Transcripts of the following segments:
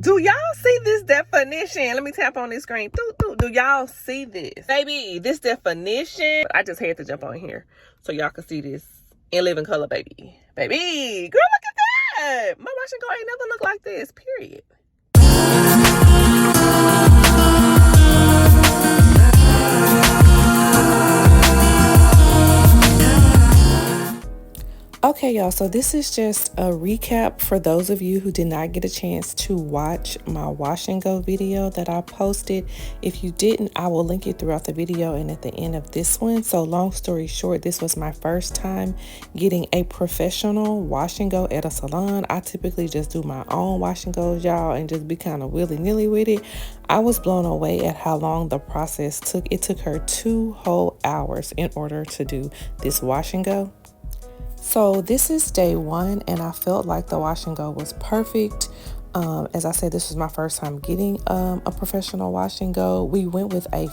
Do y'all see this definition? Let me tap on this screen. Do y'all see this? Baby, this definition. I just had to jump on here so y'all can see this in living color, baby. Baby, girl, look at that. My wash and go ain't never looked like this, period. Okay, y'all, so this is just a recap for those of you who did not get a chance to watch my wash and go video that I posted. If you didn't, I will link it throughout the video and at the end of this one. So long story short, this was my first time getting a professional wash and go at a salon. I typically just do my own wash and goes, y'all, and just be kind of willy-nilly with it. I was blown away at how long the process took. It took her 2 whole hours in order to do this wash and go. So this is day 1 and I felt like the wash and go was perfect. As I said, this was my first time getting a professional wash and go. We went with a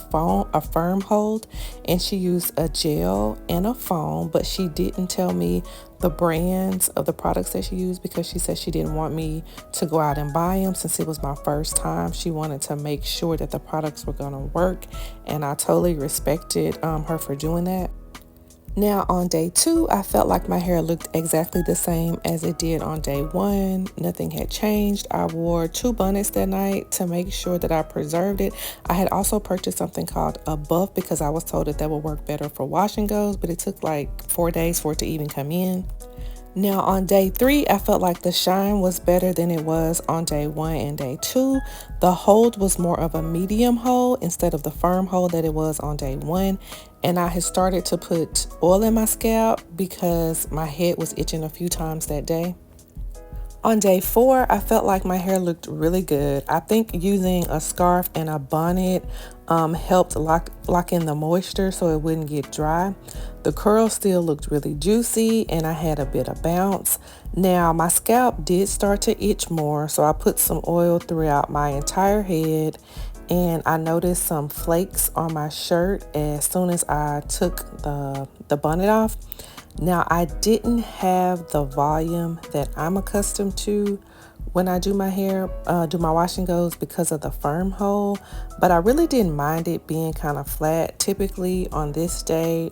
firm hold, and she used a gel and a foam, but she didn't tell me the brands of the products that she used because she said she didn't want me to go out and buy them since it was my first time. She wanted to make sure that the products were going to work, and I totally respected her for doing that. Now on day 2, I felt like my hair looked exactly the same as it did on day 1. Nothing had changed. I wore 2 bonnets that night to make sure that I preserved it. I had also purchased something called a buff because I was told that would work better for wash and goes, but it took like 4 days for it to even come in. Now on day 3, I felt like the shine was better than it was on day 1 and day 2. The hold was more of a medium hold instead of the firm hold that it was on day 1. And I had started to put oil in my scalp because my head was itching a few times that day. On day 4, I felt like my hair looked really good. I think using a scarf and a bonnet helped lock in the moisture so it wouldn't get dry. The curls still looked really juicy and I had a bit of bounce. Now my scalp did start to itch more, so I put some oil throughout my entire head, and I noticed some flakes on my shirt as soon as I took the bonnet off. Now, I didn't have the volume that I'm accustomed to when I do my hair, do my wash and goes because of the firm hold, but I really didn't mind it being kind of flat. Typically on this day,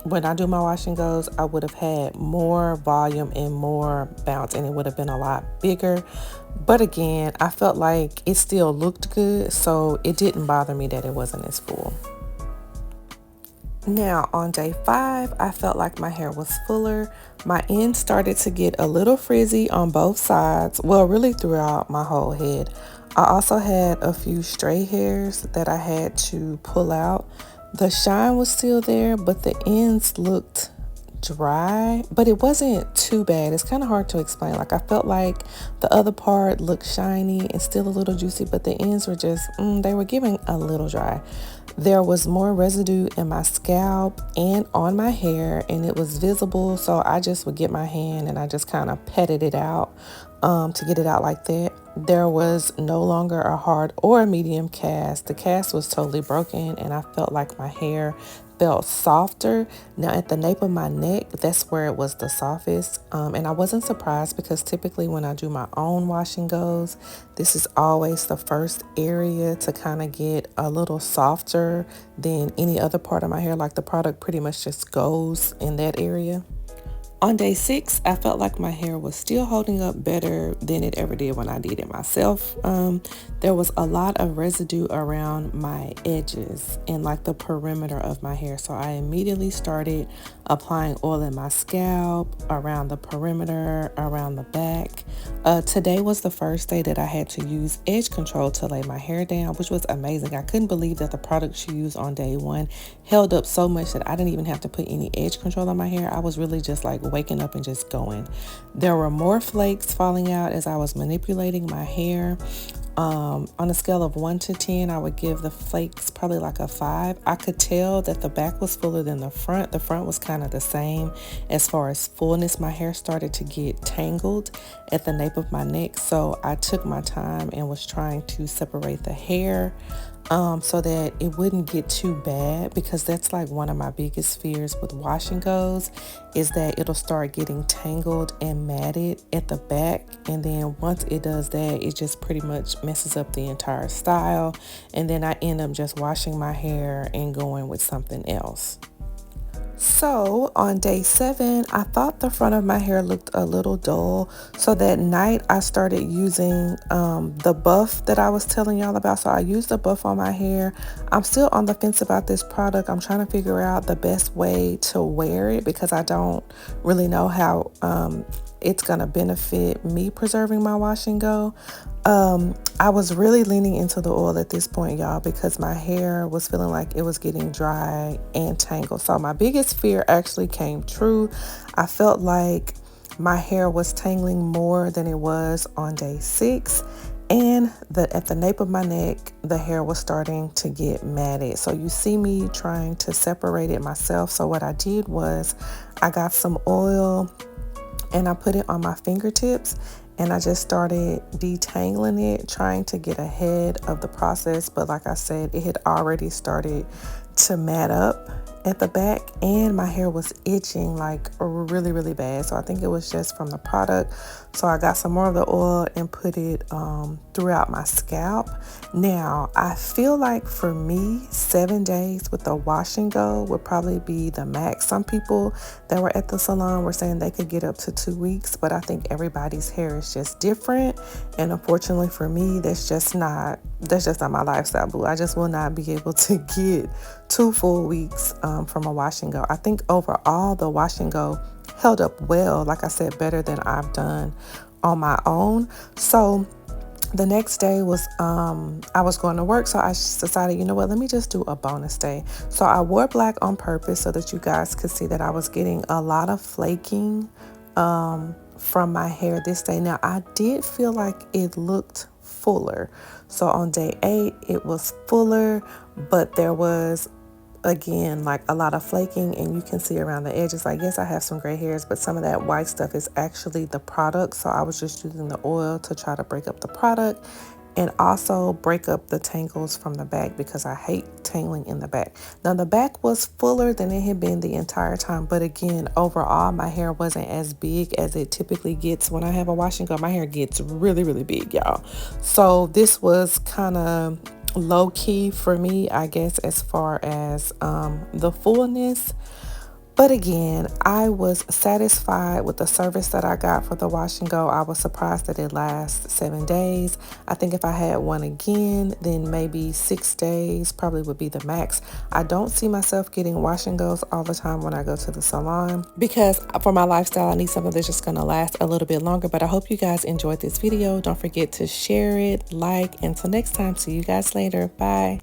when I do my wash and goes, I would have had more volume and more bounce, and it would have been a lot bigger. But again, I felt like it still looked good, so it didn't bother me that it wasn't as full. Now on day 5, I felt like my hair was fuller. My ends started to get a little frizzy on both sides, well, really throughout my whole head. I also had a few stray hairs that I had to pull out. The shine was still there, but the ends looked dry, but it wasn't too bad. It's kind of hard to explain. Like, I felt like the other part looked shiny and still a little juicy, but the ends were just they were giving a little dry. There was more residue in my scalp and on my hair, and it was visible, so I just would get my hand and I just kind of petted it out to get it out like that. There was no longer a hard or a medium cast. The cast was totally broken, and I felt like my hair felt softer. Now at the nape of my neck, that's where it was the softest, and I wasn't surprised because typically when I do my own wash and goes, this is always the first area to kind of get a little softer than any other part of my hair. Like, the product pretty much just goes in that area. On day 6, I felt like my hair was still holding up better than it ever did when I did it myself. There was a lot of residue around my edges and like the perimeter of my hair. So I immediately started applying oil in my scalp, around the perimeter, around the back. Today was the first day that I had to use edge control to lay my hair down, which was amazing. I couldn't believe that the product she used on day 1 held up so much that I didn't even have to put any edge control on my hair. I was really just like waking up and just going. There were more flakes falling out as I was manipulating my hair. On a scale of 1 to 10, I would give the flakes probably like a 5. I could tell that the back was fuller than the front. The front was kind of the same as far as fullness. My hair started to get tangled at the nape of my neck, so I took my time and was trying to separate the hair. so that it wouldn't get too bad, because that's like one of my biggest fears with wash and goes, is that it'll start getting tangled and matted at the back, and then once it does that, it just pretty much messes up the entire style, and then I end up just washing my hair and going with something else. So on day 7, I thought the front of my hair looked a little dull. So that night I started using the buff that I was telling y'all about. So I used the buff on my hair. I'm still on the fence about this product. I'm trying to figure out the best way to wear it, because I don't really know how it's going to benefit me preserving my wash and go. I was really leaning into the oil at this point, y'all, because my hair was feeling like it was getting dry and tangled. So my biggest fear actually came true. I felt like my hair was tangling more than it was on day 6. And at the nape of my neck, the hair was starting to get matted. So you see me trying to separate it myself. So what I did was I got some oil and I put it on my fingertips, and I just started detangling it, trying to get ahead of the process. But like I said, it had already started to mat up at the back, and my hair was itching like really, really bad. So I think it was just from the product. So I got some more of the oil and put it throughout my scalp. Now, I feel like for me, 7 days with the wash and go would probably be the max. Some people that were at the salon were saying they could get up to 2 weeks, but I think everybody's hair is just different. And unfortunately for me, that's just not my lifestyle, boo. I just will not be able to get 2 full weeks from a wash and go. I think overall the wash and go held up well, like I said, better than I've done on my own. So the next day was I was going to work, so I just decided, you know what, let me just do a bonus day. So I wore black on purpose so that you guys could see that I was getting a lot of flaking from my hair this day. Now, I did feel like it looked fuller. So on day 8 it was fuller, but there was again like a lot of flaking, and you can see around the edges, like, yes, I have some gray hairs, but some of that white stuff is actually the product. So I was just using the oil to try to break up the product and also break up the tangles from the back, because I hate tangling in the back. Now, the back was fuller than it had been the entire time, but again, overall my hair wasn't as big as it typically gets when I have a wash and go. My hair gets really, really big, y'all. So this was kind of low key for me, I guess, as far as the fullness. But again, I was satisfied with the service that I got for the wash and go. I was surprised that it lasts 7 days. I think if I had one again, then maybe 6 days probably would be the max. I don't see myself getting wash and goes all the time when I go to the salon, because for my lifestyle, I need something that's just gonna last a little bit longer. But I hope you guys enjoyed this video. Don't forget to share it, like, until next time, see you guys later. Bye.